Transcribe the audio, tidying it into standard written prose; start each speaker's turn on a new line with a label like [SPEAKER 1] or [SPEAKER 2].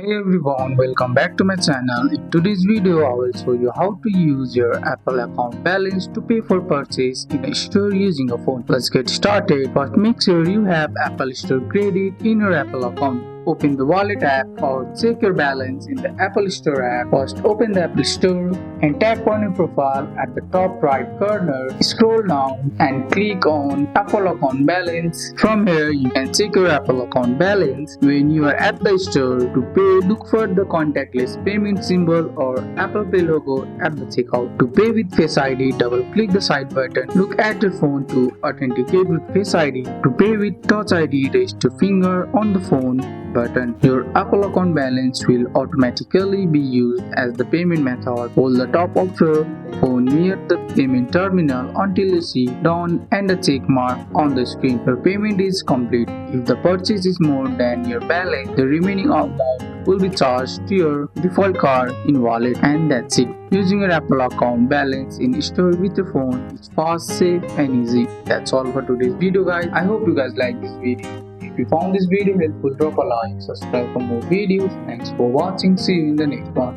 [SPEAKER 1] Hey everyone, welcome back to my channel. In today's video, I will show you how to use your Apple account balance to pay for purchase in a store using a phone. Let's get started. First, make sure you have Apple Store credit in your Apple account. Open the Wallet app or check your balance in the Apple Store app. First, open the Apple Store and tap on your profile at the top right corner. Scroll down and click on Apple account balance. From here, you can check your Apple account balance. When you are at the store to pay, look for the contactless payment symbol or Apple Pay logo at the checkout. To pay with Face ID, double click the side button. Look at your phone to authenticate with Face ID. To pay with Touch ID, rest your finger on the phone button. Your Apple account balance will automatically be used as the payment method. Hold the top of your phone near the payment terminal until you see done and a check mark on the screen. Your payment is complete. If the purchase is more than your balance, the remaining amount will be charged to your default card in wallet, and that's it. Using your Apple account balance in store with your phone is fast, safe and easy. That's all for today's video guys. I hope you guys like this video. If you found this video helpful, drop a like, subscribe for more videos. Thanks for watching. See you in the next one.